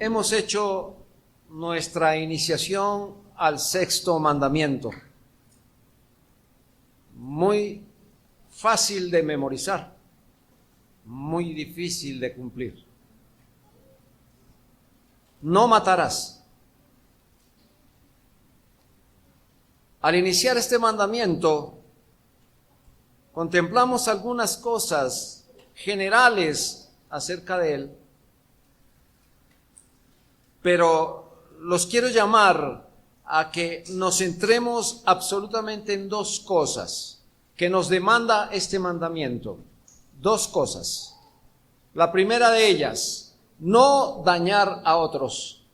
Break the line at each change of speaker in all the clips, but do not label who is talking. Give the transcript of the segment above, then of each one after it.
hemos hecho nuestra iniciación al sexto mandamiento. Muy fácil de memorizar, muy difícil de cumplir. No matarás. Al iniciar este mandamiento, contemplamos algunas cosas generales acerca de él, pero los quiero llamar a que nos centremos absolutamente en dos cosas que nos demanda este mandamiento. Dos cosas. La primera de ellas, no dañar a otros.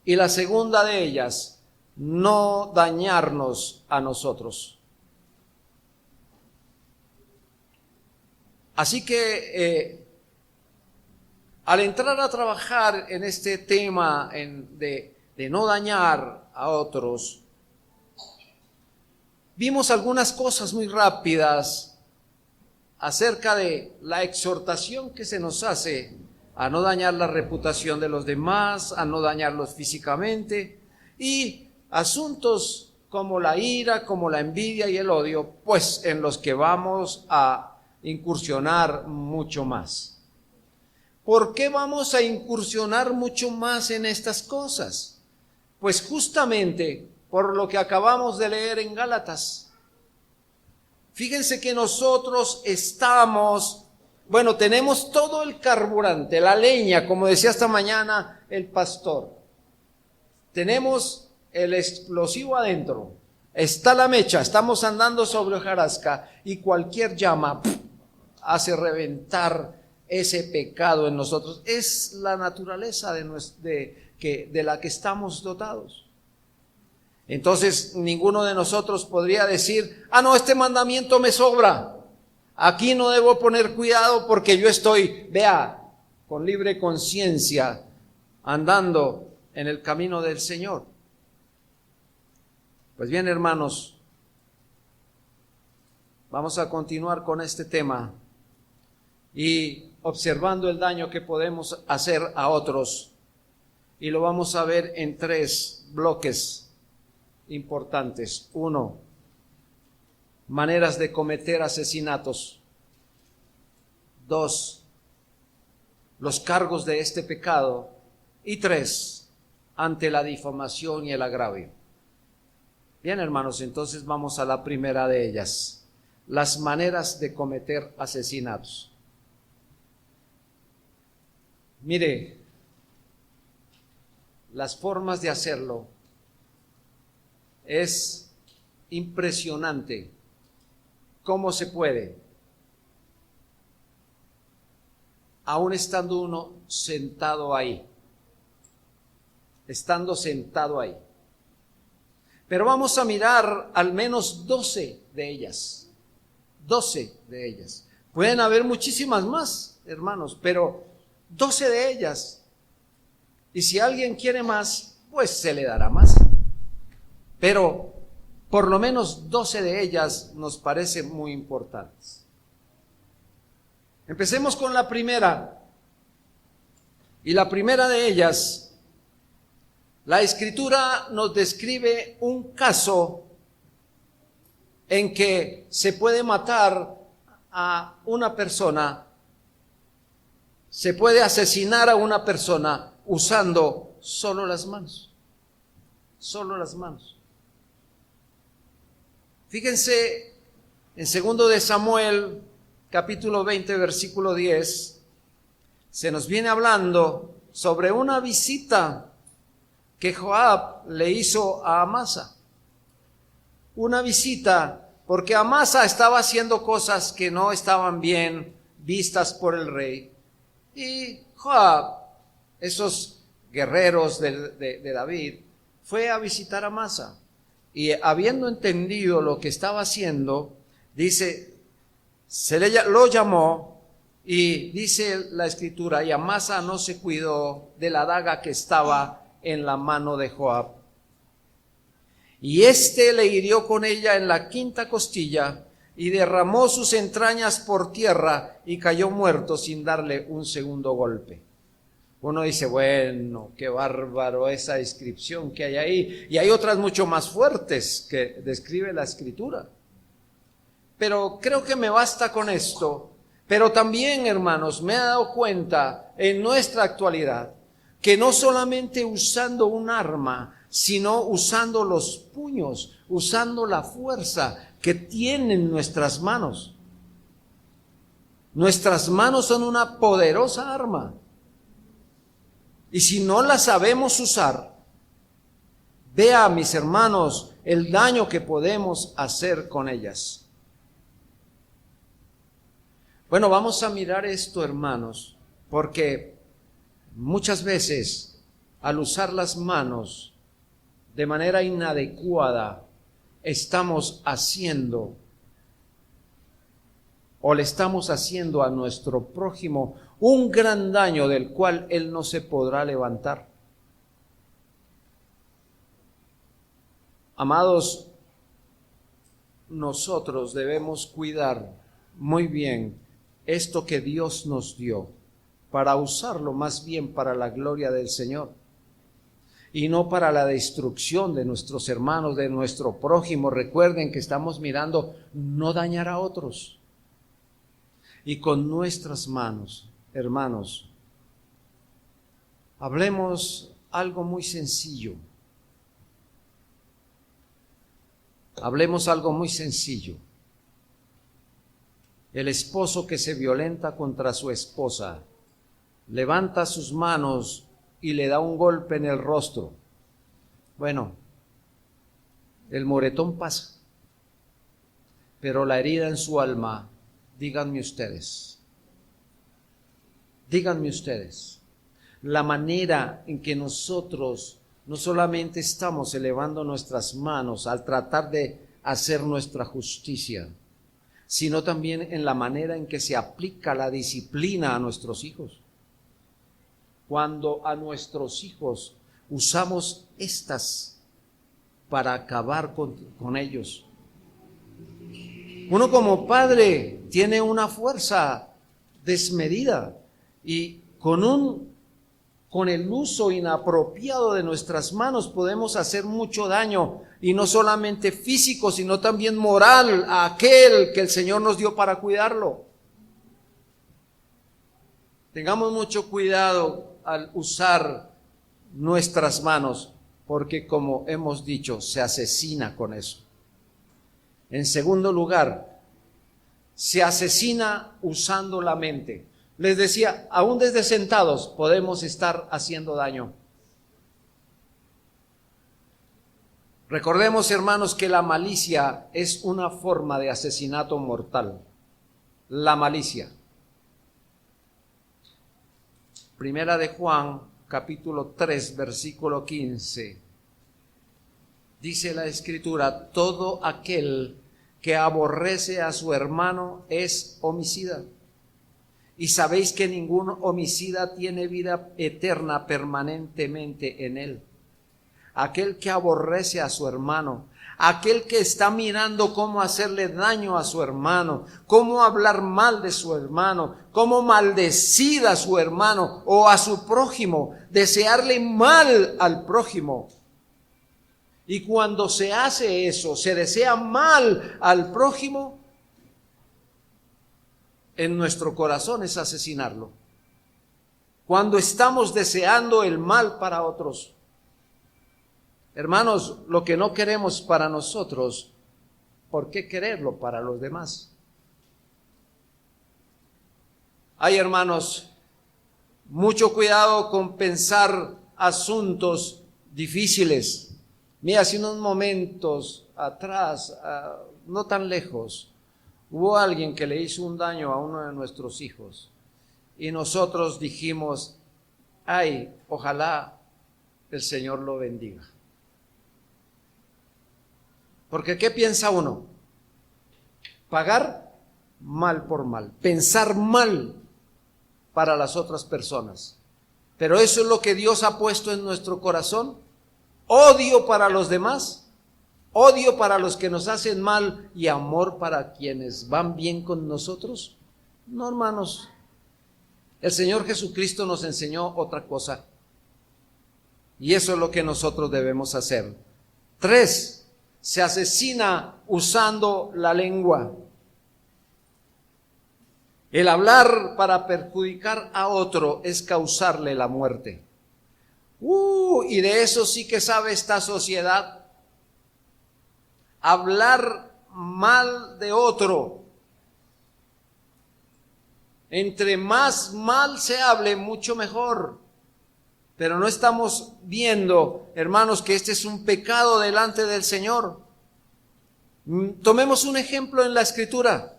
Y la segunda de ellas, no dañarnos a nosotros. Así que al entrar a trabajar en este tema de no dañar a otros, vimos algunas cosas muy rápidas acerca de la exhortación que se nos hace a no dañar la reputación de los demás, a no dañarlos físicamente, y asuntos como la ira, como la envidia y el odio, pues en los que vamos a incursionar mucho más. ¿Por qué vamos a incursionar mucho más en estas cosas? Pues justamente por lo que acabamos de leer en Gálatas. Fíjense que nosotros tenemos todo el carburante, la leña, como decía esta mañana el pastor. Tenemos el explosivo adentro, está la mecha, estamos andando sobre hojarasca y cualquier llama hace reventar ese pecado en nosotros. Es la naturaleza de la que estamos dotados. Entonces ninguno de nosotros podría decir, no, este mandamiento me sobra, aquí no debo poner cuidado porque yo estoy, con libre conciencia andando en el camino del Señor. Pues bien, hermanos, vamos a continuar con este tema y observando el daño que podemos hacer a otros, y lo vamos a ver en tres bloques importantes. 1, maneras de cometer asesinatos. 2, los cargos de este pecado. Y 3, ante la difamación y el agravio. Bien, hermanos, entonces vamos a la primera de ellas, las maneras de cometer asesinatos. Mire, las formas de hacerlo es impresionante cómo se puede, aún estando uno sentado ahí, estando sentado ahí. Pero vamos a mirar al menos 12 de ellas. 12 de ellas. Pueden haber muchísimas más, hermanos, pero 12 de ellas. Y si alguien quiere más, pues se le dará más. Pero por lo menos 12 de ellas nos parecen muy importantes. Empecemos con la primera. Y la primera de ellas, la Escritura nos describe un caso en que se puede matar a una persona, se puede asesinar a una persona usando solo las manos. Solo las manos. Fíjense en 2 de Samuel, capítulo 20, versículo 10, se nos viene hablando sobre una visita que Joab le hizo a Amasa. Una visita porque Amasa estaba haciendo cosas que no estaban bien vistas por el rey. Y Joab, esos guerreros de David, fue a visitar a Amasa. Y habiendo entendido lo que estaba haciendo, dice, lo llamó, y dice la Escritura, y Amasa no se cuidó de la daga que estaba en la mano de Joab. Y éste le hirió con ella en la 5ª costilla, y derramó sus entrañas por tierra, y cayó muerto sin darle un segundo golpe. Uno dice, bueno, qué bárbaro esa descripción que hay ahí. Y hay otras mucho más fuertes que describe la Escritura. Pero creo que me basta con esto. Pero también, hermanos, me he dado cuenta en nuestra actualidad que no solamente usando un arma, sino usando los puños, usando la fuerza que tienen nuestras manos. Nuestras manos son una poderosa arma. Y si no la sabemos usar, vea, mis hermanos, el daño que podemos hacer con ellas. Bueno, vamos a mirar esto, hermanos, porque muchas veces al usar las manos de manera inadecuada, estamos haciendo o le estamos haciendo a nuestro prójimo un gran daño del cual él no se podrá levantar. Amados, nosotros debemos cuidar muy bien esto que Dios nos dio para usarlo más bien para la gloria del Señor y no para la destrucción de nuestros hermanos, de nuestro prójimo. Recuerden que estamos mirando no dañar a otros. Y con nuestras manos, hermanos, hablemos algo muy sencillo. Hablemos algo muy sencillo. El esposo que se violenta contra su esposa, levanta sus manos y le da un golpe en el rostro. Bueno, el moretón pasa, pero la herida en su alma, díganme ustedes, la manera en que nosotros no solamente estamos elevando nuestras manos al tratar de hacer nuestra justicia, sino también en la manera en que se aplica la disciplina a nuestros hijos. Cuando a nuestros hijos usamos estas para acabar con ellos. Uno como padre tiene una fuerza desmedida y con el uso inapropiado de nuestras manos podemos hacer mucho daño, y no solamente físico, sino también moral, a aquel que el Señor nos dio para cuidarlo. Tengamos mucho cuidado al usar nuestras manos, porque como hemos dicho, se asesina con eso. En segundo lugar, se asesina usando la mente. Les decía, aún desde sentados podemos estar haciendo daño. Recordemos, hermanos, que la malicia es una forma de asesinato mortal. La malicia. Primera de Juan, capítulo 3, versículo 15. Dice la Escritura, todo aquel que aborrece a su hermano es homicida. Y sabéis que ningún homicida tiene vida eterna permanentemente en él. Aquel que aborrece a su hermano, aquel que está mirando cómo hacerle daño a su hermano, cómo hablar mal de su hermano, cómo maldecir a su hermano o a su prójimo, desearle mal al prójimo. Y cuando se hace eso, se desea mal al prójimo, en nuestro corazón es asesinarlo. Cuando estamos deseando el mal para otros. Hermanos, lo que no queremos para nosotros, ¿por qué quererlo para los demás? Hay, hermanos, mucho cuidado con pensar asuntos difíciles. Mira, hace unos momentos atrás, no tan lejos, hubo alguien que le hizo un daño a uno de nuestros hijos y nosotros dijimos, ay, ojalá el Señor lo bendiga. Porque ¿qué piensa uno? Pagar mal por mal, pensar mal para las otras personas. Pero eso es lo que Dios ha puesto en nuestro corazón. Odio para los demás, odio para los que nos hacen mal y amor para quienes van bien con nosotros. No, hermanos, El Señor Jesucristo nos enseñó otra cosa. Y eso es lo que nosotros debemos hacer. 3, se asesina usando la lengua. El hablar para perjudicar a otro es causarle la muerte. Y de eso sí que sabe esta sociedad. Hablar mal de otro. Entre más mal se hable, mucho mejor. Pero no estamos viendo, hermanos, que este es un pecado delante del Señor. Tomemos un ejemplo en la Escritura.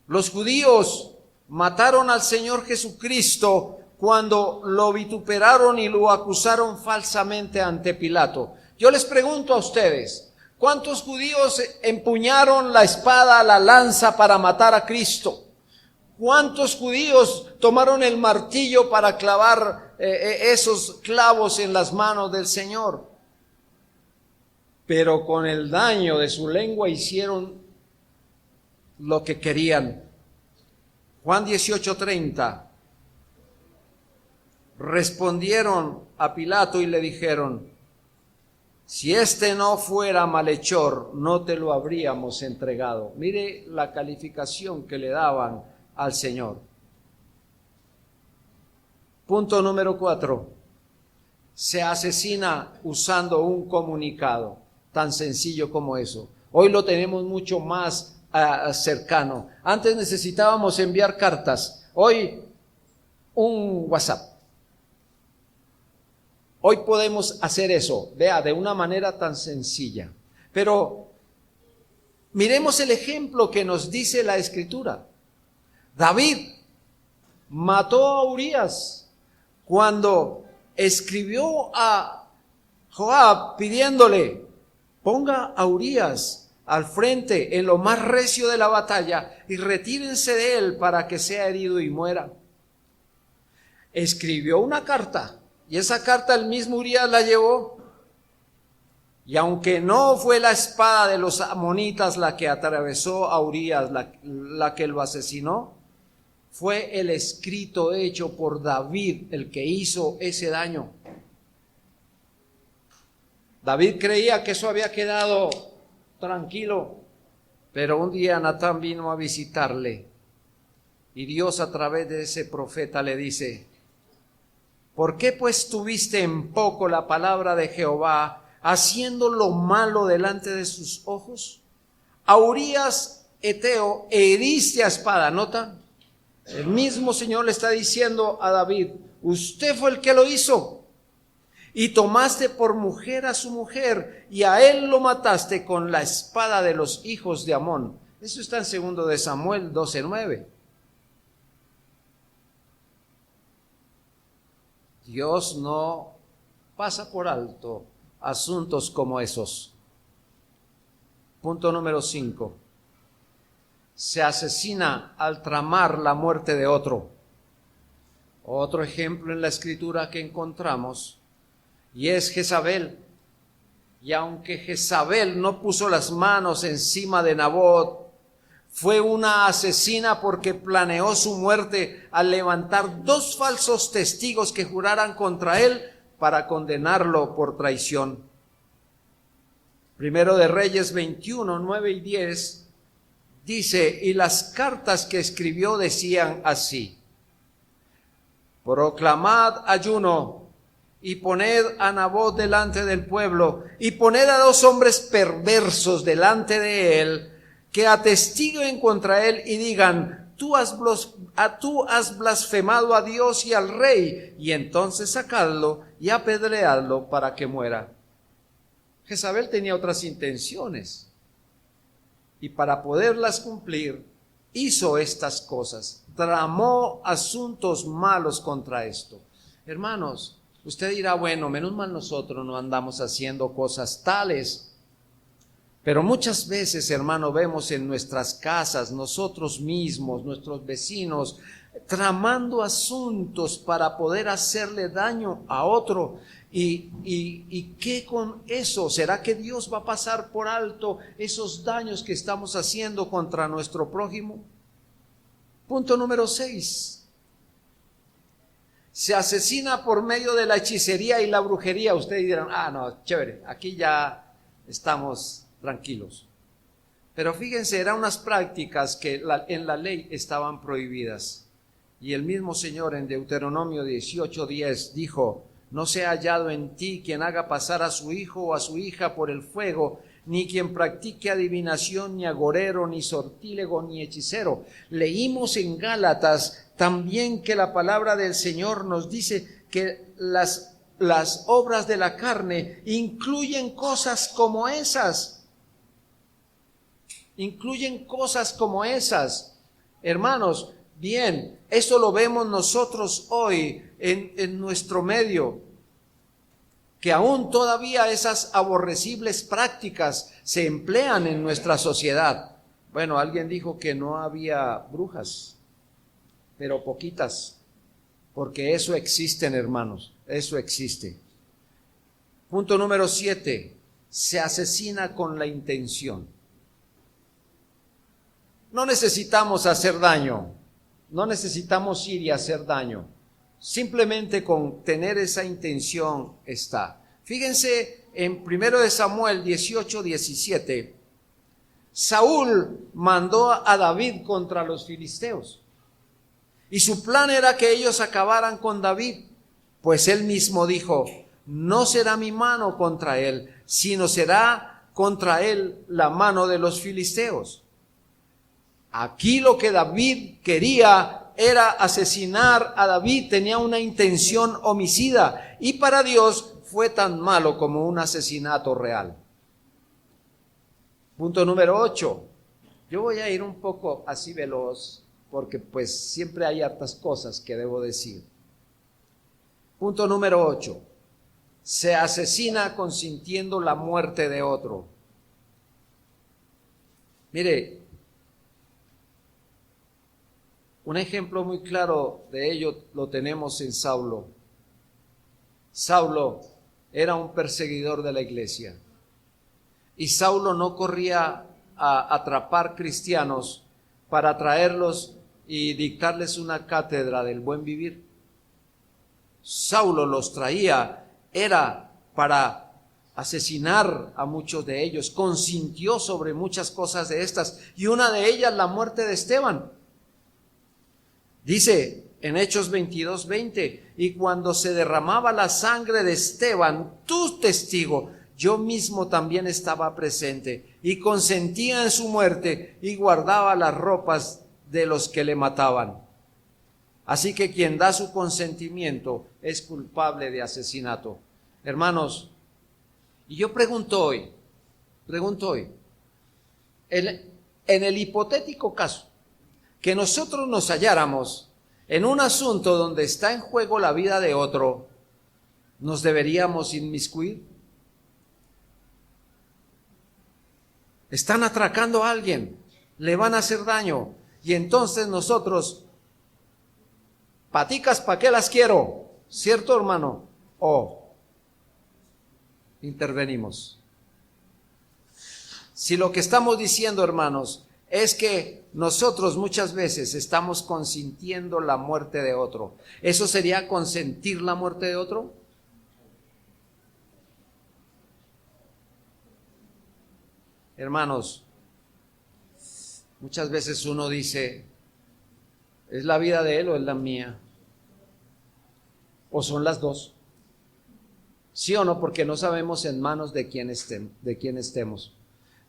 Los judíos mataron al Señor Jesucristo cuando lo vituperaron y lo acusaron falsamente ante Pilato. Yo les pregunto a ustedes, ¿cuántos judíos empuñaron la espada, la lanza para matar a Cristo? ¿Cuántos judíos tomaron el martillo para clavar esos clavos en las manos del Señor? Pero con el daño de su lengua hicieron lo que querían. Juan 18:30. Respondieron a Pilato y le dijeron: si este no fuera malhechor, no te lo habríamos entregado. Mire la calificación que le daban al Señor. Punto número 4. Se asesina usando un comunicado. Tan sencillo como eso. Hoy lo tenemos mucho más cercano. Antes necesitábamos enviar cartas. Hoy un WhatsApp. Hoy podemos hacer eso, vea, de una manera tan sencilla. Pero miremos el ejemplo que nos dice la Escritura. David mató a Urías cuando escribió a Joab pidiéndole: ponga a Urías al frente en lo más recio de la batalla y retírense de él para que sea herido y muera. Escribió una carta. Y esa carta el mismo Urías la llevó. Y aunque no fue la espada de los amonitas la que atravesó a Urías, la que lo asesinó, fue el escrito hecho por David el que hizo ese daño. David creía que eso había quedado tranquilo, pero un día Natán vino a visitarle y Dios a través de ese profeta le dice: ¿por qué pues tuviste en poco la palabra de Jehová, haciendo lo malo delante de sus ojos? A Urías Eteo heriste a espada. ¿Nota? El mismo Señor le está diciendo a David: usted fue el que lo hizo. Y tomaste por mujer a su mujer, y a él lo mataste con la espada de los hijos de Amón. Eso está en 2 de Samuel 12:9. Dios no pasa por alto asuntos como esos. Punto número 5. Se asesina al tramar la muerte de otro. Otro ejemplo en la Escritura que encontramos, y es Jezabel. Y aunque Jezabel no puso las manos encima de Nabot, fue una asesina porque planeó su muerte al levantar 2 falsos testigos que juraran contra él para condenarlo por traición. Primero de Reyes 21, 9 y 10 dice: y las cartas que escribió decían así: proclamad ayuno y poned a Nabot delante del pueblo, y poned a 2 hombres perversos delante de él, que atestiguen contra él y digan: tú has blasfemado a Dios y al rey, y entonces sacadlo y apedreadlo para que muera. Jezabel tenía otras intenciones, y para poderlas cumplir hizo estas cosas, tramó asuntos malos contra esto. Hermanos, usted dirá: bueno, menos mal nosotros no andamos haciendo cosas tales. Pero muchas veces, hermano, vemos en nuestras casas, nosotros mismos, nuestros vecinos, tramando asuntos para poder hacerle daño a otro. ¿Y qué con eso? ¿Será que Dios va a pasar por alto esos daños que estamos haciendo contra nuestro prójimo? Punto número 6. Se asesina por medio de la hechicería y la brujería. Ustedes dirán, no, chévere, aquí ya estamos tranquilos. Pero fíjense, eran unas prácticas que en la ley estaban prohibidas. Y el mismo Señor en Deuteronomio 18:10 dijo: no sea hallado en ti quien haga pasar a su hijo o a su hija por el fuego, ni quien practique adivinación, ni agorero, ni sortílego, ni hechicero. Leímos en Gálatas también que la palabra del Señor nos dice que las obras de la carne incluyen cosas como esas. Incluyen cosas como esas. Hermanos, bien, eso lo vemos nosotros hoy en nuestro medio, que aún todavía esas aborrecibles prácticas se emplean en nuestra sociedad. Bueno, alguien dijo que no había brujas, pero poquitas, porque eso existe, hermanos, eso existe. Punto número 7, se asesina con la intención. No necesitamos hacer daño, no necesitamos ir y hacer daño. Simplemente con tener esa intención está. Fíjense en 1 Samuel 18:17. Saúl mandó a David contra los filisteos. Y su plan era que ellos acabaran con David. Pues él mismo dijo: no será mi mano contra él, sino será contra él la mano de los filisteos. Aquí lo que David quería era asesinar a David, tenía una intención homicida, y para Dios fue tan malo como un asesinato real. Punto número 8. Yo voy a ir un poco así veloz, porque pues siempre hay hartas cosas que debo decir. Punto número 8. Se asesina consintiendo la muerte de otro. Mire, un ejemplo muy claro de ello lo tenemos en Saulo. Saulo era un perseguidor de la iglesia. Y Saulo no corría a atrapar cristianos para traerlos y dictarles una cátedra del buen vivir. Saulo los traía, era para asesinar a muchos de ellos. Consintió sobre muchas cosas de estas, y una de ellas la muerte de Esteban. Dice en Hechos 22:20, y cuando se derramaba la sangre de Esteban, tu testigo, yo mismo también estaba presente, y consentía en su muerte, y guardaba las ropas de los que le mataban. Así que quien da su consentimiento es culpable de asesinato. Hermanos, y yo pregunto hoy, en el hipotético caso que nosotros nos halláramos en un asunto donde está en juego la vida de otro, ¿nos deberíamos inmiscuir? Están atracando a alguien, le van a hacer daño, y entonces nosotros, paticas, ¿para qué las quiero? ¿Cierto, hermano? O intervenimos. Si lo que estamos diciendo, hermanos, es que nosotros muchas veces estamos consintiendo la muerte de otro, ¿eso sería consentir la muerte de otro? Hermanos, muchas veces uno dice, ¿es la vida de él o es la mía? ¿O son las dos? ¿Sí o no? Porque no sabemos en manos de quién estemos.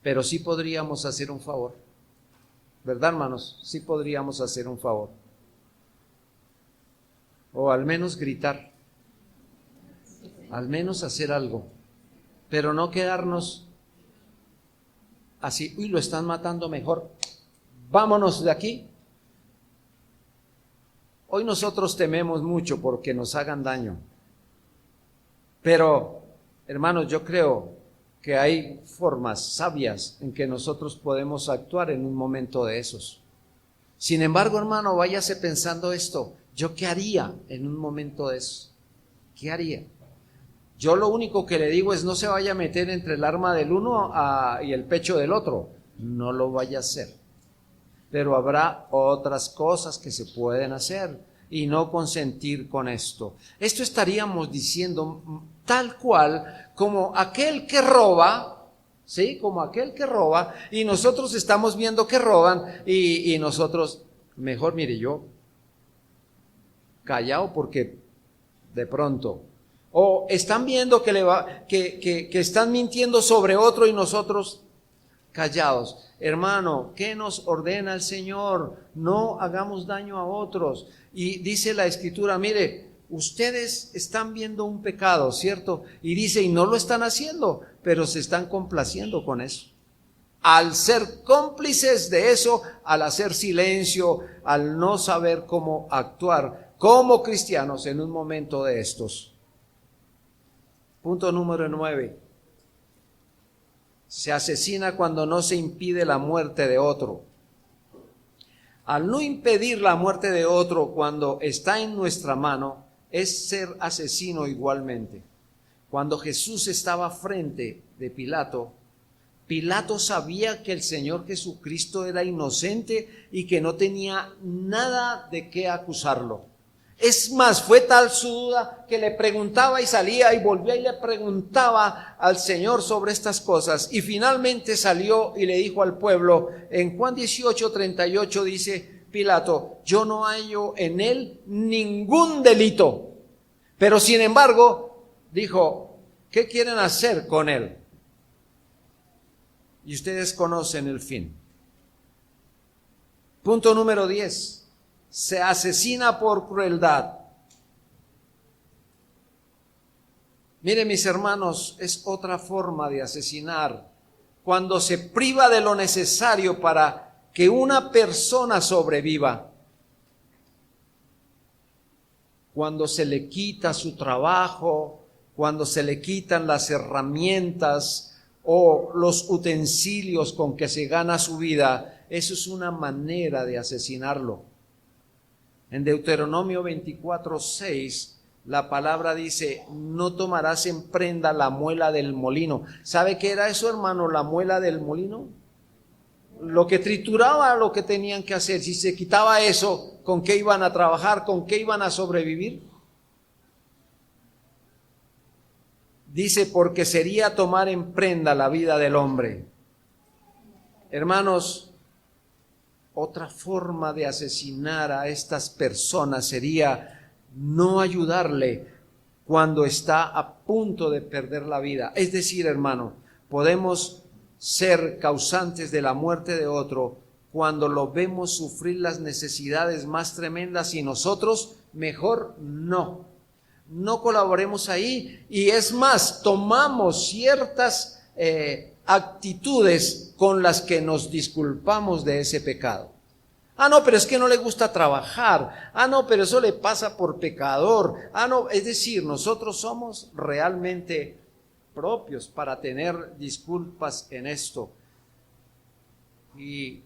Pero sí podríamos hacer un favor. ¿Verdad, hermanos? Sí podríamos hacer un favor. O al menos gritar. Al menos hacer algo. Pero no quedarnos así, uy, lo están matando, mejor vámonos de aquí. Hoy nosotros tememos mucho porque nos hagan daño. Pero, hermanos, yo creo que hay formas sabias en que nosotros podemos actuar en un momento de esos. Sin embargo, hermano, váyase pensando esto. ¿Yo qué haría en un momento de eso? ¿Qué haría? Yo lo único que le digo es no se vaya a meter entre el arma del uno y el pecho del otro. No lo vaya a hacer. Pero habrá otras cosas que se pueden hacer. y no consentir con esto. Esto estaríamos diciendo tal cual como aquel que roba, ¿sí? Como aquel que roba, y nosotros estamos viendo que roban, y nosotros, mejor mire yo, callado porque de pronto, o están viendo que están mintiendo sobre otro y nosotros callados. Hermano, ¿qué nos ordena el Señor? No hagamos daño a otros. Y dice la Escritura, mire, ustedes están viendo un pecado, ¿cierto? Y dice, y no lo están haciendo, pero se están complaciendo con eso. Al ser cómplices de eso, al hacer silencio, al no saber cómo actuar como cristianos en un momento de estos. Punto número 9. Se asesina cuando no se impide la muerte de otro. Al no impedir la muerte de otro cuando está en nuestra mano, es ser asesino igualmente. Cuando Jesús estaba frente de Pilato, Pilato sabía que el Señor Jesucristo era inocente y que no tenía nada de qué acusarlo. Es más, fue tal su duda que le preguntaba y salía y volvía y le preguntaba al Señor sobre estas cosas. Y finalmente salió y le dijo al pueblo, en Juan 18:38 dice Pilato, yo no hallo en él ningún delito. Pero sin embargo, dijo, ¿qué quieren hacer con él? Y ustedes conocen el fin. Punto número 10. Se asesina por crueldad. Miren, mis hermanos, es otra forma de asesinar. Cuando se priva de lo necesario para que una persona sobreviva. Cuando se le quita su trabajo, cuando se le quitan las herramientas o los utensilios con que se gana su vida, eso es una manera de asesinarlo. En Deuteronomio 24:6, la palabra dice, no tomarás en prenda la muela del molino. ¿Sabe qué era eso, hermano, la muela del molino? Lo que trituraba lo que tenían que hacer. Si se quitaba eso, ¿con qué iban a trabajar? ¿Con qué iban a sobrevivir? Dice, porque sería tomar en prenda la vida del hombre. Hermanos, otra forma de asesinar a estas personas sería no ayudarle cuando está a punto de perder la vida. Es decir, hermano, podemos ser causantes de la muerte de otro cuando lo vemos sufrir las necesidades más tremendas y nosotros mejor no colaboremos ahí. Y es más, tomamos ciertas actitudes con las que nos disculpamos de ese pecado. Ah, no, pero es que no le gusta trabajar. Ah, no, pero eso le pasa por pecador. Ah, no, es decir, nosotros somos realmente propios para tener disculpas en esto. Y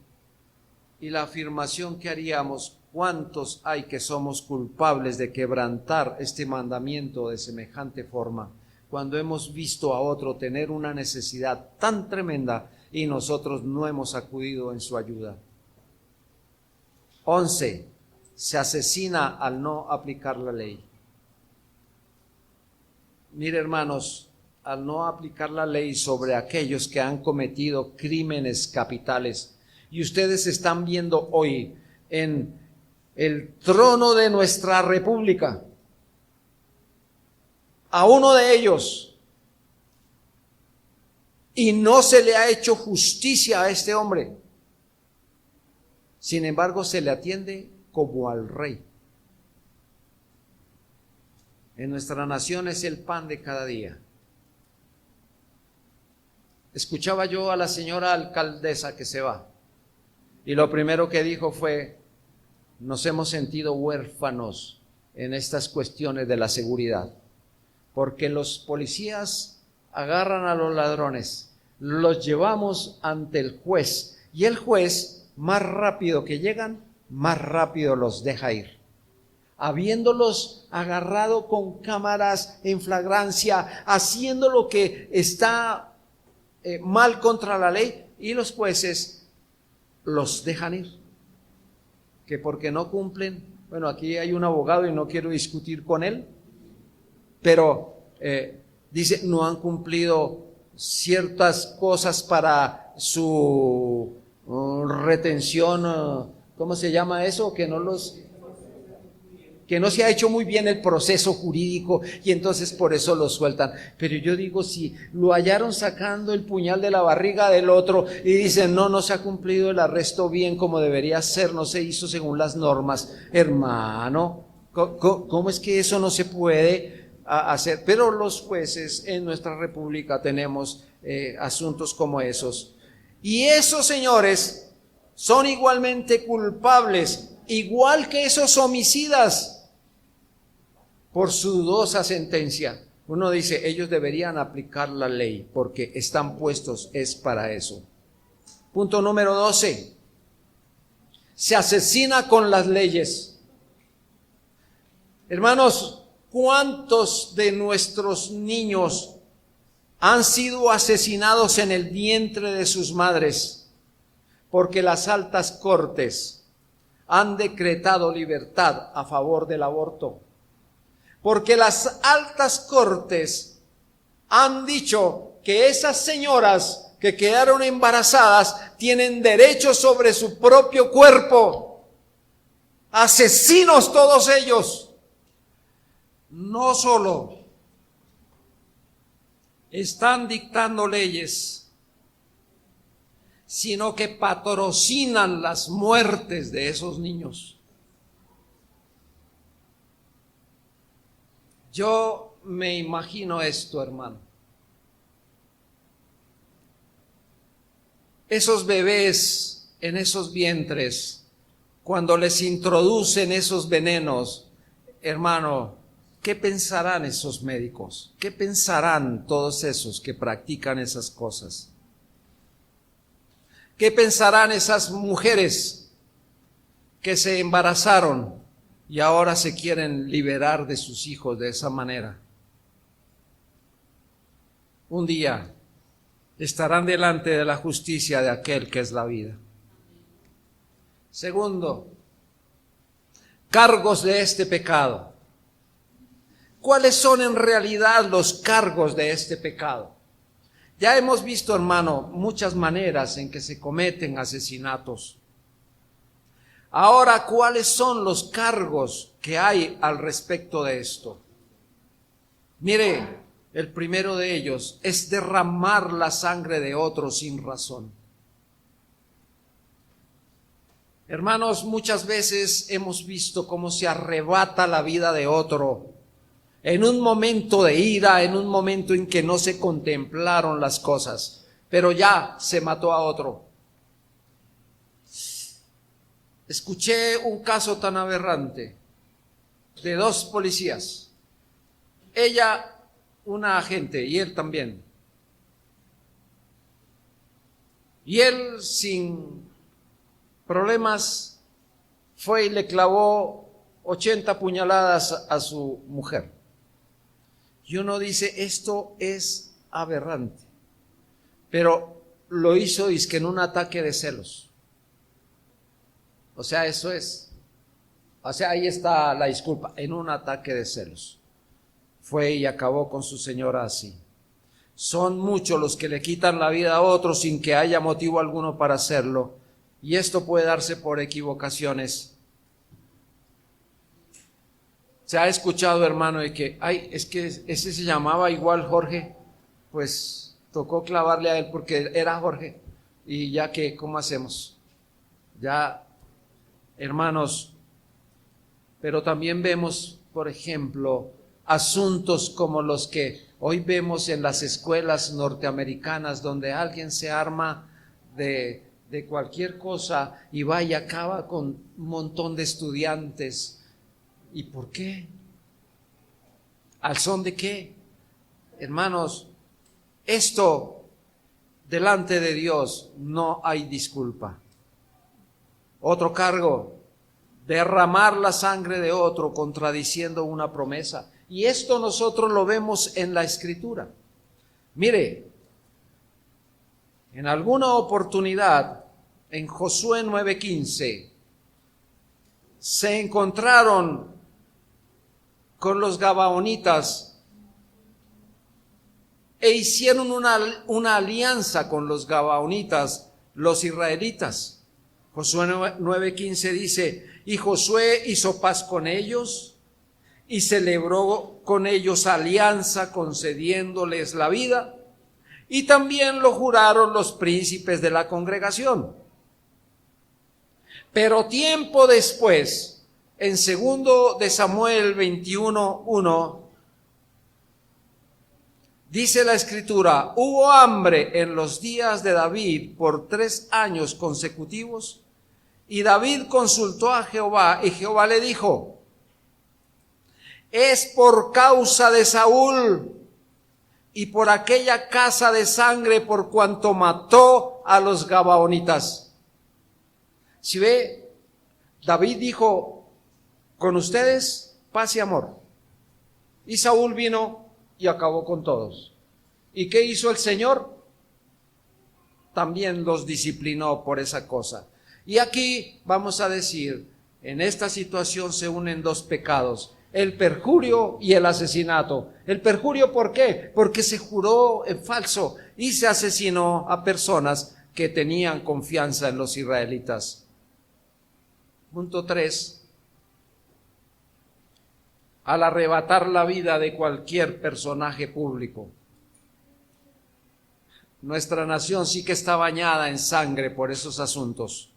la afirmación que haríamos, ¿cuántos hay que somos culpables de quebrantar este mandamiento de semejante forma? Cuando hemos visto a otro tener una necesidad tan tremenda y nosotros no hemos acudido en su ayuda. 11. Se asesina al no aplicar la ley. Mire, hermanos, al no aplicar la ley sobre aquellos que han cometido crímenes capitales, y ustedes están viendo hoy en el trono de nuestra república a uno de ellos, y no se le ha hecho justicia a este hombre. Sin embargo, se le atiende como al rey. En nuestra nación es el pan de cada día. Escuchaba yo a la señora alcaldesa que se va, y lo primero que dijo fue, nos hemos sentido huérfanos en estas cuestiones de la seguridad, porque los policías agarran a los ladrones, los llevamos ante el juez, y el juez, más rápido que llegan, más rápido los deja ir. Habiéndolos agarrado con cámaras en flagrancia, haciendo lo que está mal contra la ley, y los jueces los dejan ir. Que porque no cumplen, Bueno, aquí hay un abogado y no quiero discutir con él, pero dice, no han cumplido ciertas cosas para su retención, ¿cómo se llama eso? Que no se ha hecho muy bien el proceso jurídico y entonces por eso lo sueltan. Pero yo digo, si lo hallaron sacando el puñal de la barriga del otro y dicen, no se ha cumplido el arresto bien como debería ser, no se hizo según las normas, hermano, ¿cómo es que eso no se puede hacer? Pero los jueces en nuestra república tenemos asuntos como esos. Y esos señores son igualmente culpables, igual que esos homicidas, por su dudosa sentencia. Uno dice, ellos deberían aplicar la ley porque están puestos, es para eso. Punto número 12. Se asesina con las leyes. Hermanos, ¿cuántos de nuestros niños han sido asesinados en el vientre de sus madres porque las altas cortes han decretado libertad a favor del aborto? Porque las altas cortes han dicho que esas señoras que quedaron embarazadas tienen derecho sobre su propio cuerpo. Asesinos todos ellos. No solo están dictando leyes, sino que patrocinan las muertes de esos niños. Yo me imagino esto, hermano. Esos bebés en esos vientres, cuando les introducen esos venenos, hermano, ¿qué pensarán esos médicos? ¿Qué pensarán todos esos que practican esas cosas? ¿Qué pensarán esas mujeres que se embarazaron y ahora se quieren liberar de sus hijos de esa manera? Un día estarán delante de la justicia de aquel que es la vida. Segundo, cargos de este pecado. ¿Cuáles son en realidad los cargos de este pecado? Ya hemos visto, hermano, muchas maneras en que se cometen asesinatos. Ahora, ¿cuáles son los cargos que hay al respecto de esto? Mire, el primero de ellos es derramar la sangre de otro sin razón. Hermanos, muchas veces hemos visto cómo se arrebata la vida de otro en un momento de ira, en un momento en que no se contemplaron las cosas, pero ya se mató a otro. Escuché un caso tan aberrante de dos policías, ella una agente y él también, y él sin problemas fue y le clavó 80 puñaladas a su mujer. Y uno dice, esto es aberrante, pero lo hizo dizque en un ataque de celos. O sea, eso es. O sea, ahí está la disculpa, en un ataque de celos. Fue y acabó con su señora así. Son muchos los que le quitan la vida a otros sin que haya motivo alguno para hacerlo. Y esto puede darse por equivocaciones. Se ha escuchado, hermano, de que, es que ese se llamaba igual Jorge. Pues tocó clavarle a él porque era Jorge. Y ya que, ¿cómo hacemos? Ya... Hermanos, pero también vemos, por ejemplo, asuntos como los que hoy vemos en las escuelas norteamericanas, donde alguien se arma de cualquier cosa y va y acaba con un montón de estudiantes. ¿Y por qué? ¿Al son de qué? Hermanos, esto delante de Dios no hay disculpa. Otro cargo, derramar la sangre de otro contradiciendo una promesa. Y esto nosotros lo vemos en la Escritura. Mire, en alguna oportunidad, en Josué 9:15, se encontraron con los gabaonitas e hicieron una alianza con los gabaonitas, los israelitas. Josué 9:15 dice: y Josué hizo paz con ellos y celebró con ellos alianza, concediéndoles la vida, y también lo juraron los príncipes de la congregación. Pero tiempo después, en 2 de Samuel 21:1, dice la Escritura: hubo hambre en los días de David por 3 años consecutivos, y David consultó a Jehová, y Jehová le dijo: es por causa de Saúl y por aquella casa de sangre, por cuanto mató a los gabaonitas. Si ve, David dijo: con ustedes paz y amor. Y Saúl vino y acabó con todos. ¿Y qué hizo el Señor? También los disciplinó por esa cosa. Y aquí vamos a decir, en esta situación se unen 2 pecados: el perjurio y el asesinato. El perjurio, ¿por qué? Porque se juró en falso y se asesinó a personas que tenían confianza en los israelitas. Punto 3. Al arrebatar la vida de cualquier personaje público. Nuestra nación sí que está bañada en sangre por esos asuntos.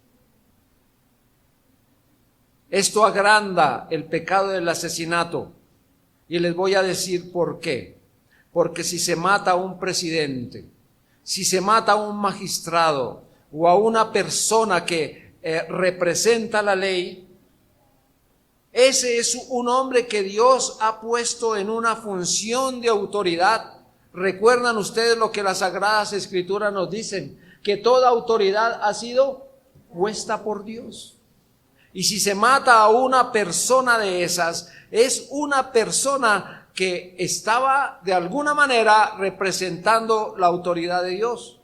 Esto agranda el pecado del asesinato, y les voy a decir por qué. Porque si se mata a un presidente, si se mata a un magistrado o a una persona que representa la ley, ese es un hombre que Dios ha puesto en una función de autoridad. ¿Recuerdan ustedes lo que las Sagradas Escrituras nos dicen? Que toda autoridad ha sido puesta por Dios. Y si se mata a una persona de esas, es una persona que estaba de alguna manera representando la autoridad de Dios.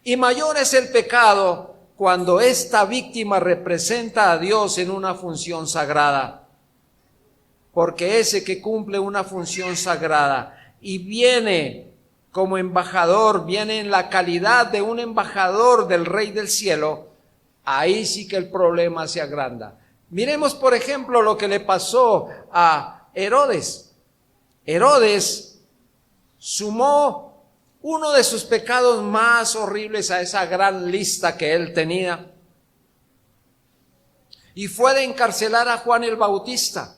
Y mayor es el pecado cuando esta víctima representa a Dios en una función sagrada. Porque ese que cumple una función sagrada y viene como embajador, viene en la calidad de un embajador del Rey del Cielo, ahí sí que el problema se agranda. Miremos, por ejemplo, lo que le pasó a Herodes. Herodes sumó uno de sus pecados más horribles a esa gran lista que él tenía, y fue de encarcelar a Juan el Bautista.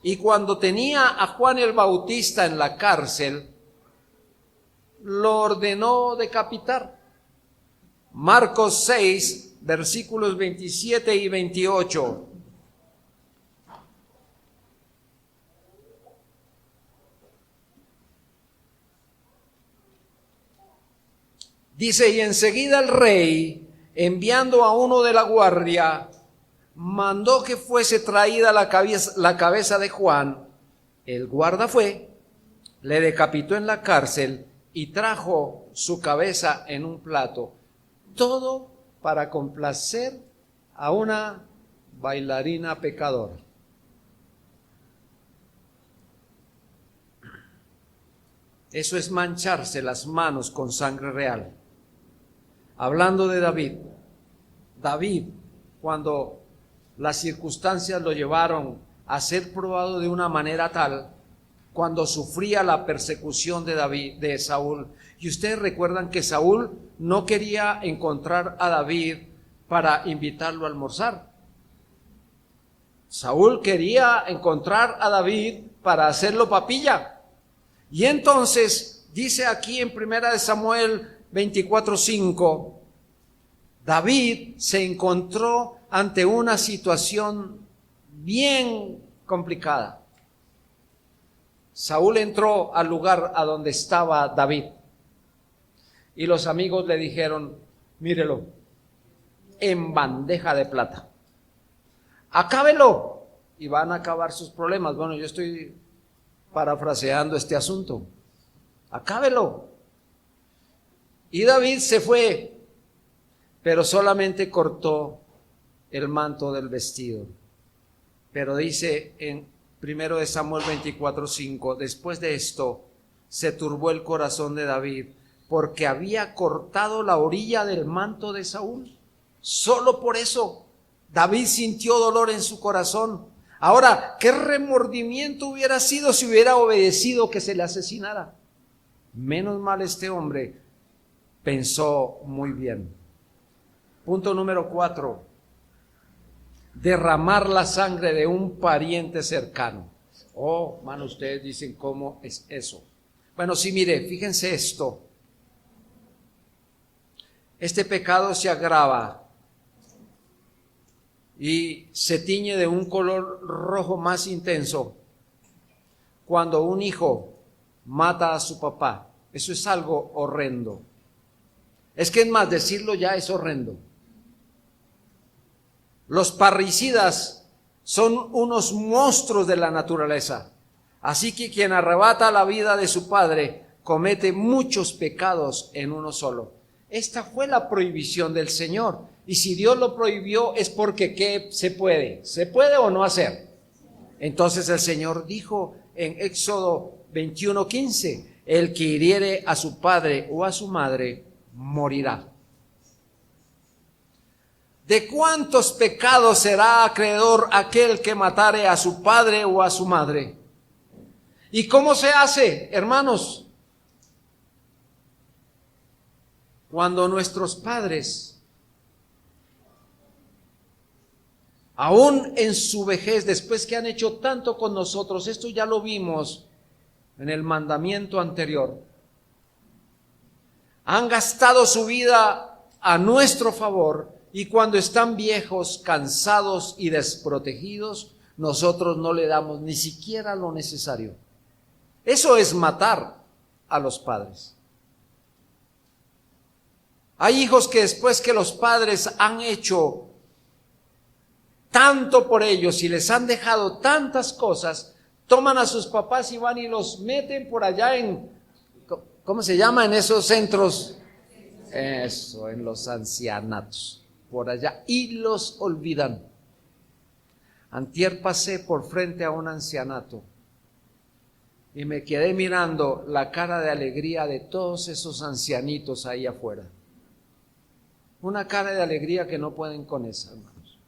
Y cuando tenía a Juan el Bautista en la cárcel, lo ordenó decapitar. Marcos 6, versículos 27 y 28. Dice: y enseguida el rey, enviando a uno de la guardia, mandó que fuese traída la cabeza de Juan. El guarda fue, le decapitó en la cárcel y trajo su cabeza en un plato. Todo para complacer a una bailarina pecadora. Eso es mancharse las manos con sangre real. Hablando de David, cuando las circunstancias lo llevaron a ser probado de una manera tal, cuando sufría la persecución de Saúl. Y ustedes recuerdan que Saúl no quería encontrar a David para invitarlo a almorzar. Saúl quería encontrar a David para hacerlo papilla. Y entonces dice aquí en 1 Samuel 24:5, David se encontró ante una situación bien complicada. Saúl entró al lugar a donde estaba David y los amigos le dijeron: mírelo, en bandeja de plata, acábelo y van a acabar sus problemas. Bueno, yo estoy parafraseando este asunto. Acábelo. Y David se fue, pero solamente cortó el manto del vestido. Pero dice en 1 Samuel 24:5, después de esto se turbó el corazón de David, porque había cortado la orilla del manto de Saúl. Solo por eso David sintió dolor en su corazón. Ahora, ¿qué remordimiento hubiera sido si hubiera obedecido que se le asesinara? Menos mal este hombre pensó muy bien. Punto número 4. Derramar la sangre de un pariente cercano. Oh, hermano, ustedes dicen, ¿cómo es eso? Bueno, sí, mire, fíjense esto. Este pecado se agrava y se tiñe de un color rojo más intenso cuando un hijo mata a su papá. Eso es algo horrendo. Es que es más, decirlo ya es horrendo. Los parricidas son unos monstruos de la naturaleza. Así que quien arrebata la vida de su padre comete muchos pecados en uno solo. Esta fue la prohibición del Señor. Y si Dios lo prohibió es porque ¿qué se puede? ¿Se puede o no hacer? Entonces el Señor dijo en Éxodo 21:15, el que hiriere a su padre o a su madre morirá. ¿De cuántos pecados será acreedor aquel que matare a su padre o a su madre? ¿Y cómo se hace, hermanos? Cuando nuestros padres, aún en su vejez, después que han hecho tanto con nosotros, esto ya lo vimos en el mandamiento anterior, han gastado su vida a nuestro favor, y cuando están viejos, cansados y desprotegidos, nosotros no le damos ni siquiera lo necesario. Eso es matar a los padres. Hay hijos que después que los padres han hecho tanto por ellos y les han dejado tantas cosas, toman a sus papás y van y los meten por allá en, ¿cómo se llama? En esos centros, eso, en los ancianatos, por allá, y los olvidan. Antier pasé por frente a un ancianato y me quedé mirando la cara de alegría de todos esos ancianitos ahí afuera. Una cara de alegría que no pueden con esa, hermanos.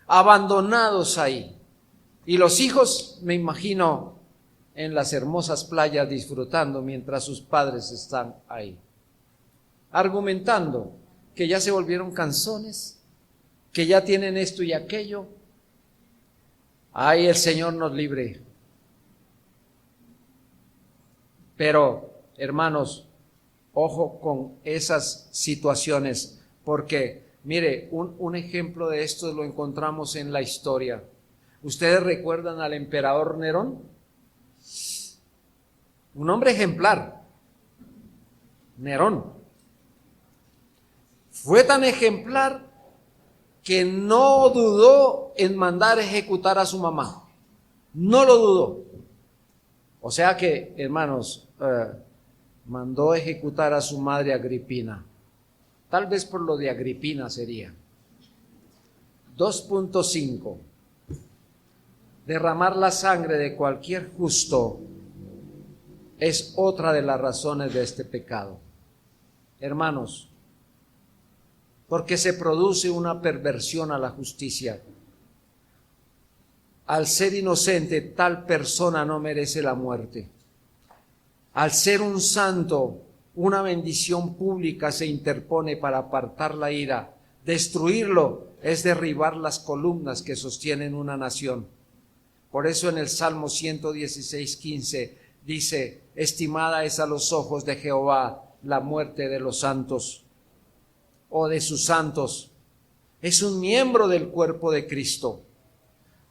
Abandonados ahí. Y los hijos, me imagino, en las hermosas playas disfrutando mientras sus padres están ahí. Argumentando que ya se volvieron cansones, que ya tienen esto y aquello. Ay, el Señor nos libre. Pero, hermanos, ojo con esas situaciones, porque, mire, un ejemplo de esto lo encontramos en la historia. ¿Ustedes recuerdan al emperador Nerón? Un hombre ejemplar, Nerón. Fue tan ejemplar que no dudó en mandar ejecutar a su mamá. No lo dudó. O sea que, hermanos, mandó ejecutar a su madre Agripina. Tal vez por lo de Agripina sería. 2.5. Derramar la sangre de cualquier justo es otra de las razones de este pecado. Hermanos, porque se produce una perversión a la justicia. Al ser inocente, tal persona no merece la muerte. Al ser un santo, una bendición pública se interpone para apartar la ira. Destruirlo es derribar las columnas que sostienen una nación. Por eso en el Salmo 116:15 dice, estimada es a los ojos de Jehová la muerte de los santos o de sus santos. Es un miembro del cuerpo de Cristo.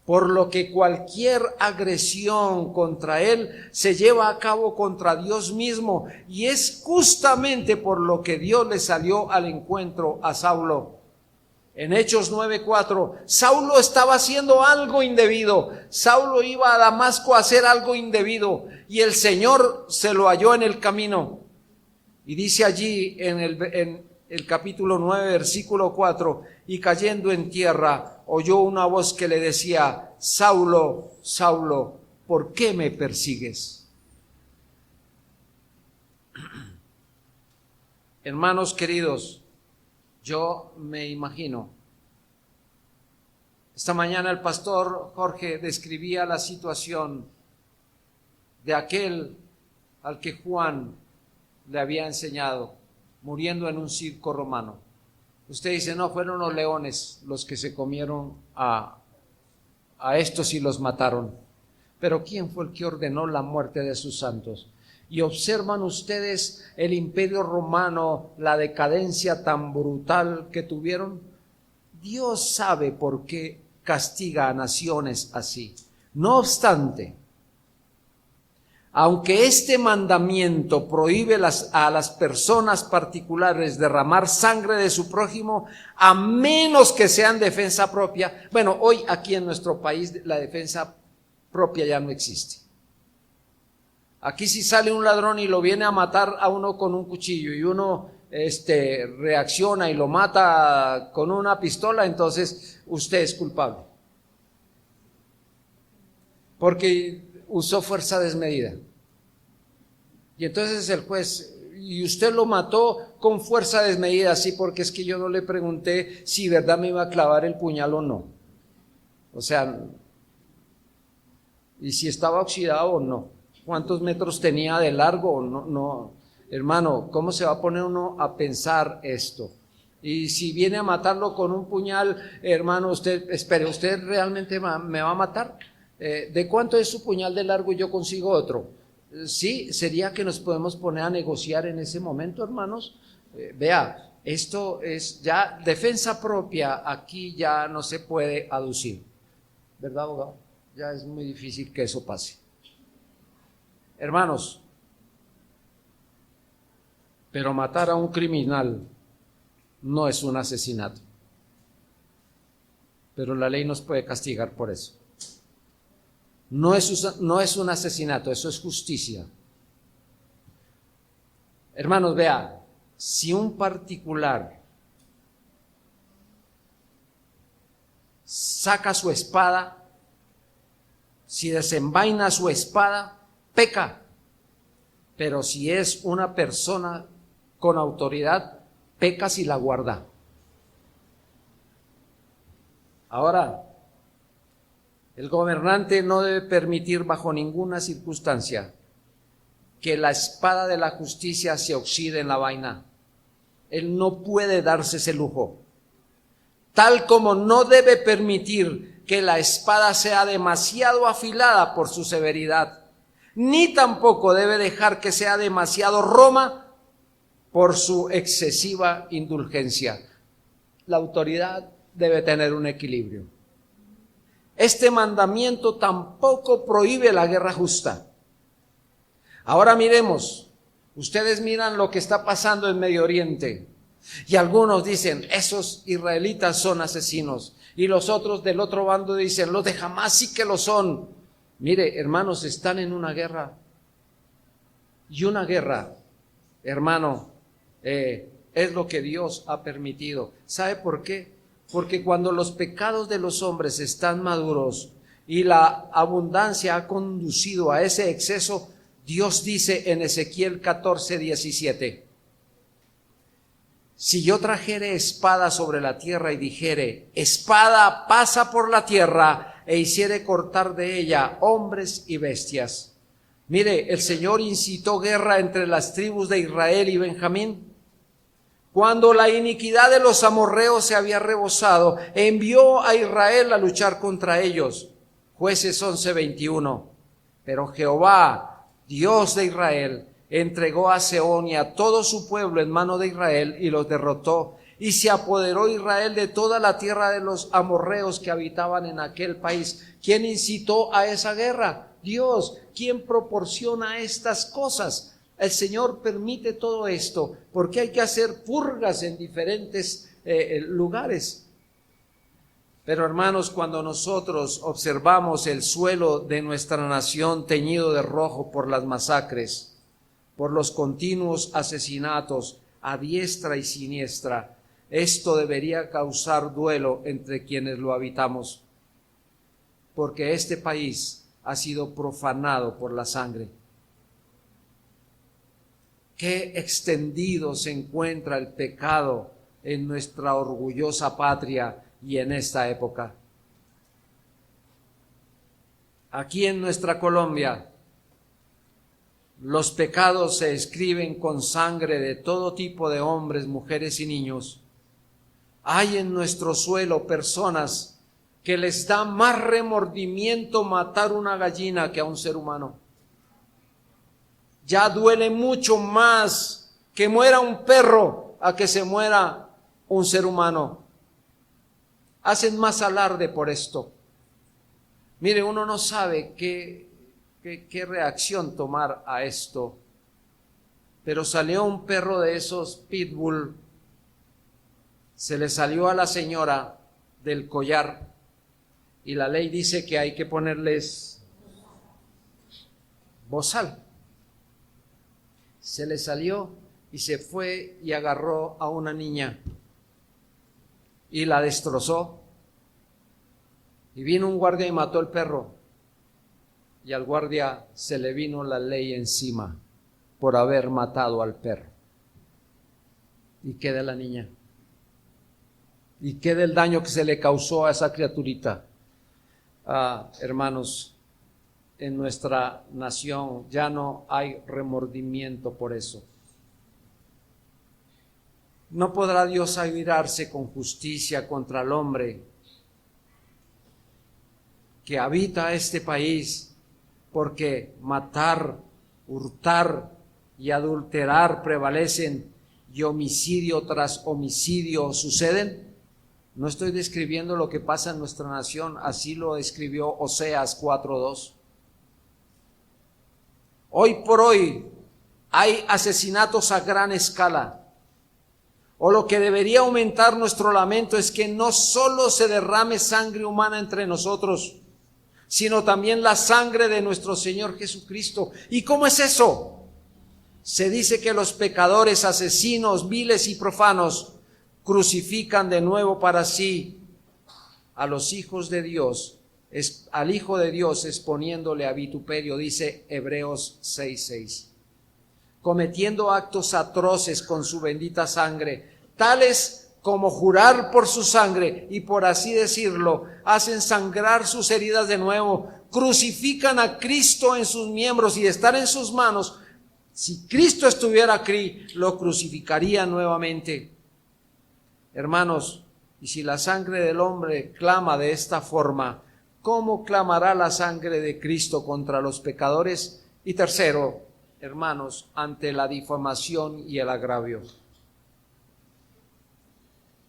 Por lo que cualquier agresión contra él se lleva a cabo contra Dios mismo, y es justamente por lo que Dios le salió al encuentro a Saulo. En Hechos 9:4, Saulo estaba haciendo algo indebido. Saulo iba a Damasco a hacer algo indebido y el Señor se lo halló en el camino. Y dice allí en el capítulo 9, versículo 4, y cayendo en tierra, oyó una voz que le decía: Saulo, Saulo, ¿por qué me persigues? Hermanos queridos, yo me imagino, esta mañana el pastor Jorge describía la situación de aquel al que Juan le había enseñado, muriendo en un circo romano. Usted dice: no, fueron los leones los que se comieron a estos y los mataron. Pero ¿quién fue el que ordenó la muerte de sus santos? Y observan ustedes el imperio romano, la decadencia tan brutal que tuvieron. Dios sabe por qué castiga a naciones así. No obstante, aunque este mandamiento prohíbe a las personas particulares derramar sangre de su prójimo, a menos que sean defensa propia. Bueno, hoy aquí en nuestro país la defensa propia ya no existe. Aquí si sale un ladrón y lo viene a matar a uno con un cuchillo y uno reacciona y lo mata con una pistola, entonces usted es culpable, porque usó fuerza desmedida. Y entonces el juez: y usted lo mató con fuerza desmedida. Sí, porque es que yo no le pregunté si verdad me iba a clavar el puñal o no. O sea, y si estaba oxidado o no, cuántos metros tenía de largo o no. No, hermano, ¿cómo se va a poner uno a pensar esto? Y si viene a matarlo con un puñal, hermano, usted, espere, ¿usted realmente me va a matar? ¿De cuánto es su puñal de largo y yo consigo otro? Sí, sería que nos podemos poner a negociar en ese momento, hermanos. Vea, esto es ya defensa propia, aquí ya no se puede aducir, ¿verdad, abogado? Ya es muy difícil que eso pase. Hermanos, pero matar a un criminal no es un asesinato, pero la ley nos puede castigar por eso. No es un asesinato, eso es justicia. Hermanos, vea, si un particular saca su espada, si desenvaina su espada, peca. Pero si es una persona con autoridad, peca si la guarda. Ahora, el gobernante no debe permitir bajo ninguna circunstancia que la espada de la justicia se oxide en la vaina. Él no puede darse ese lujo. Tal como no debe permitir que la espada sea demasiado afilada por su severidad, ni tampoco debe dejar que sea demasiado roma por su excesiva indulgencia. La autoridad debe tener un equilibrio. Este mandamiento tampoco prohíbe la guerra justa. Ahora miremos, ustedes miran lo que está pasando en Medio Oriente y algunos dicen: esos israelitas son asesinos, y los otros del otro bando dicen: los de Hamás sí que lo son. Mire, hermanos, están en una guerra, y una guerra, hermano, es lo que Dios ha permitido. ¿Sabe por qué? Porque cuando los pecados de los hombres están maduros y la abundancia ha conducido a ese exceso, Dios dice en Ezequiel 14:17: si yo trajere espada sobre la tierra y dijere: espada pasa por la tierra, e hiciere cortar de ella hombres y bestias. Mire, el Señor incitó guerra entre las tribus de Israel y Benjamín. Cuando la iniquidad de los amorreos se había rebosado, envió a Israel a luchar contra ellos. Jueces 11:21. Pero Jehová, Dios de Israel, entregó a Sehón y a todo su pueblo en mano de Israel y los derrotó. Y se apoderó Israel de toda la tierra de los amorreos que habitaban en aquel país. ¿Quién incitó a esa guerra? Dios. ¿Quién proporciona estas cosas? El Señor permite todo esto porque hay que hacer purgas en diferentes lugares. Pero hermanos, cuando nosotros observamos el suelo de nuestra nación teñido de rojo por las masacres, por los continuos asesinatos, a diestra y siniestra. Esto debería causar duelo entre quienes lo habitamos, porque este país ha sido profanado por la sangre. Qué extendido se encuentra el pecado en nuestra orgullosa patria y en esta época. Aquí en nuestra Colombia, los pecados se escriben con sangre de todo tipo de hombres, mujeres y niños. Hay en nuestro suelo personas que les da más remordimiento matar una gallina que a un ser humano. Ya duele mucho más que muera un perro a que se muera un ser humano. Hacen más alarde por esto. Mire, uno no sabe qué reacción tomar a esto, pero salió un perro de esos pitbull, se le salió a la señora del collar y la ley dice que hay que ponerles bozal. Se le salió y se fue y agarró a una niña y la destrozó. Y vino un guardia y mató al perro. Y al guardia se le vino la ley encima por haber matado al perro. ¿Y qué de la niña? ¿Y qué del daño que se le causó a esa criaturita? Hermanos, en nuestra nación ya no hay remordimiento por eso. No podrá Dios airarse con justicia contra el hombre que habita este país, porque matar, hurtar y adulterar prevalecen y homicidio tras homicidio suceden. No estoy describiendo lo que pasa en nuestra nación, así lo escribió Oseas 4:2. Hoy por hoy hay asesinatos a gran escala. O lo que debería aumentar nuestro lamento es que no solo se derrame sangre humana entre nosotros, sino también la sangre de nuestro Señor Jesucristo. ¿Y cómo es eso? Se dice que los pecadores, asesinos, viles y profanos crucifican de nuevo para sí a los hijos de Dios, al Hijo de Dios exponiéndole a vituperio, dice Hebreos 6:6. Cometiendo actos atroces con su bendita sangre, tales como jurar por su sangre y, por así decirlo, hacen sangrar sus heridas de nuevo, crucifican a Cristo en sus miembros y de estar en sus manos, si Cristo estuviera aquí, lo crucificaría nuevamente. Hermanos, y si la sangre del hombre clama de esta forma, ¿cómo clamará la sangre de Cristo contra los pecadores? Y tercero, hermanos, ante la difamación y el agravio.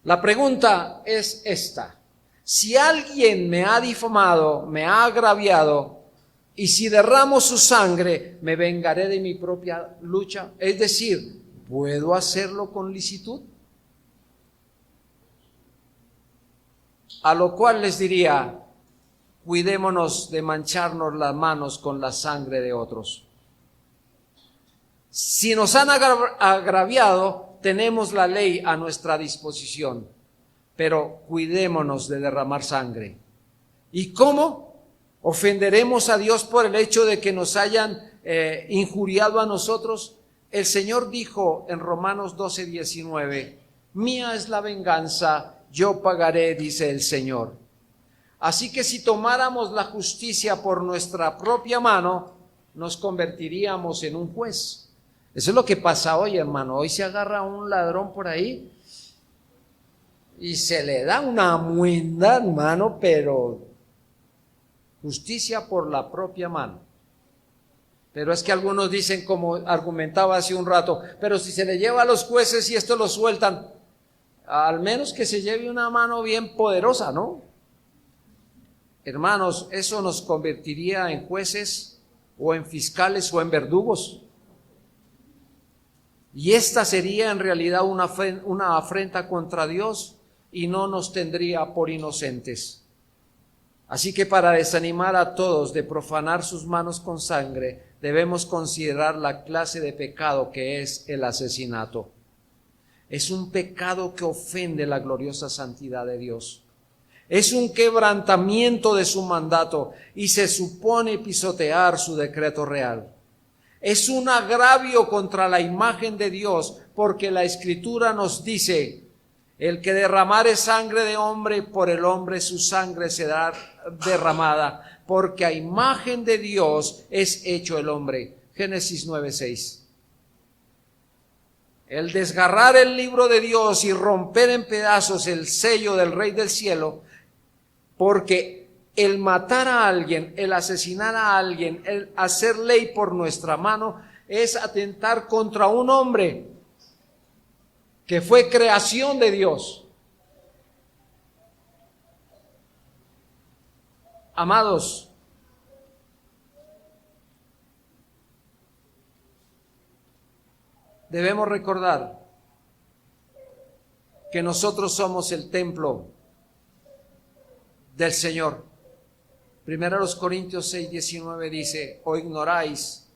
La pregunta es esta: si alguien me ha difamado, me ha agraviado, y si derramo su sangre, ¿me vengaré de mi propia lucha? Es decir, ¿puedo hacerlo con licitud? A lo cual les diría, cuidémonos de mancharnos las manos con la sangre de otros. Si nos han agraviado, tenemos la ley a nuestra disposición, pero cuidémonos de derramar sangre. ¿Y cómo? ¿Ofenderemos a Dios por el hecho de que nos hayan injuriado a nosotros? El Señor dijo en Romanos 12:19, mía es la venganza, yo pagaré, dice el Señor. Así que si tomáramos la justicia por nuestra propia mano, nos convertiríamos en un juez. Eso es lo que pasa hoy, hermano. Hoy se agarra a un ladrón por ahí y se le da una muenda, hermano, pero justicia por la propia mano. Pero es que algunos dicen, como argumentaba hace un rato, pero si se le lleva a los jueces y esto lo sueltan, al menos que se lleve una mano bien poderosa, ¿no? Hermanos, eso nos convertiría en jueces o en fiscales o en verdugos. Y esta sería en realidad una afrenta contra Dios y no nos tendría por inocentes. Así que para desanimar a todos de profanar sus manos con sangre, debemos considerar la clase de pecado que es el asesinato. Es un pecado que ofende la gloriosa santidad de Dios. Es un quebrantamiento de su mandato y se supone pisotear su decreto real. Es un agravio contra la imagen de Dios, porque la Escritura nos dice: el que derramare sangre de hombre, por el hombre su sangre será derramada, porque a imagen de Dios es hecho el hombre. Génesis 9:6. El desgarrar el libro de Dios y romper en pedazos el sello del Rey del Cielo, porque el matar a alguien, el asesinar a alguien, el hacer ley por nuestra mano, es atentar contra un hombre que fue creación de Dios. Amados, debemos recordar que nosotros somos el templo del Señor. Primero los Corintios 6:19 dice: ¿o ignoráis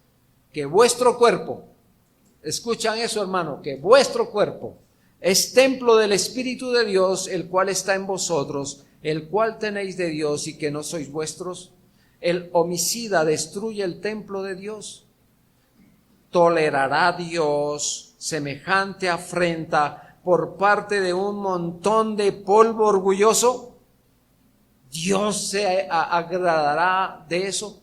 que vuestro cuerpo, escuchan eso, hermano, que vuestro cuerpo es templo del Espíritu de Dios, el cual está en vosotros, el cual tenéis de Dios, y que no sois vuestros? El homicida destruye el templo de Dios. ¿Tolerará Dios semejante afrenta por parte de un montón de polvo orgulloso? ¿Dios se agradará de eso?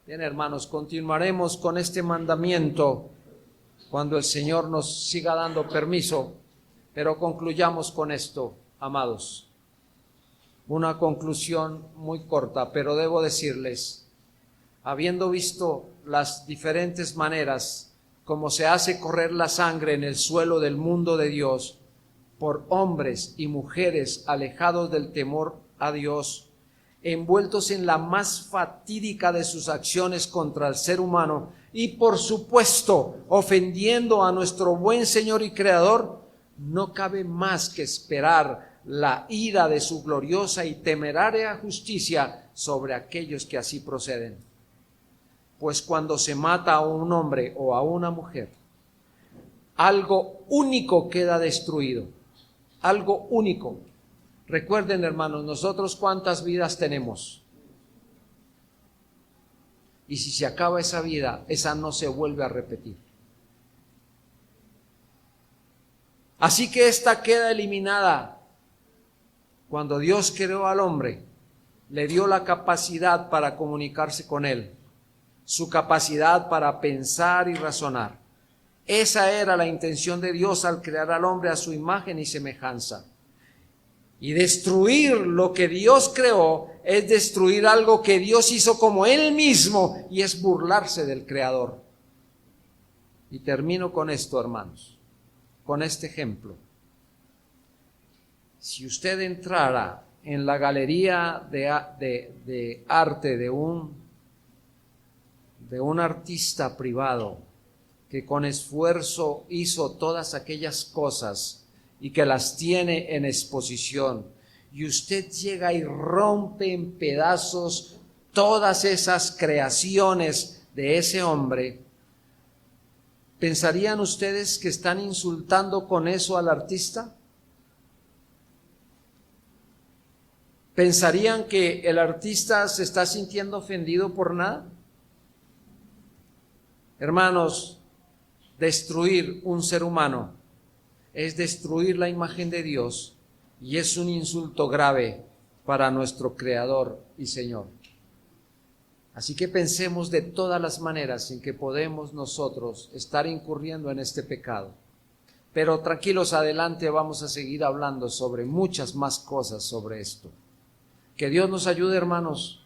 Bien, hermanos, continuaremos con este mandamiento cuando el Señor nos siga dando permiso, pero concluyamos con esto, amados. Una conclusión muy corta, pero debo decirles, habiendo visto las diferentes maneras como se hace correr la sangre en el suelo del mundo de Dios, por hombres y mujeres alejados del temor a Dios, envueltos en la más fatídica de sus acciones contra el ser humano y, por supuesto, ofendiendo a nuestro buen Señor y Creador, no cabe más que esperar la ira de su gloriosa y temeraria justicia sobre aquellos que así proceden. Pues cuando se mata a un hombre o a una mujer, algo único queda destruido. Algo único. Recuerden, hermanos, nosotros cuántas vidas tenemos. Y si se acaba esa vida, esa no se vuelve a repetir. Así que esta queda eliminada. Cuando Dios creó al hombre, le dio la capacidad para comunicarse con él, su capacidad para pensar y razonar. Esa era la intención de Dios al crear al hombre a su imagen y semejanza. Y destruir lo que Dios creó es destruir algo que Dios hizo como Él mismo, y es burlarse del Creador. Y termino con esto, hermanos, con este ejemplo. Si usted entrara en la galería de arte de un artista privado que con esfuerzo hizo todas aquellas cosas y que las tiene en exposición, y usted llega y rompe en pedazos todas esas creaciones de ese hombre, ¿pensarían ustedes que están insultando con eso al artista? ¿Pensarían que el artista se está sintiendo ofendido por nada? Hermanos, destruir un ser humano es destruir la imagen de Dios, y es un insulto grave para nuestro Creador y Señor. Así que pensemos de todas las maneras en que podemos nosotros estar incurriendo en este pecado. Pero tranquilos, adelante vamos a seguir hablando sobre muchas más cosas sobre esto. Que Dios nos ayude, hermanos,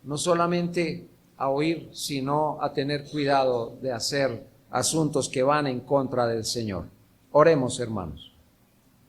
no solamente a oír, sino a tener cuidado de hacer asuntos que van en contra del Señor. Oremos, hermanos.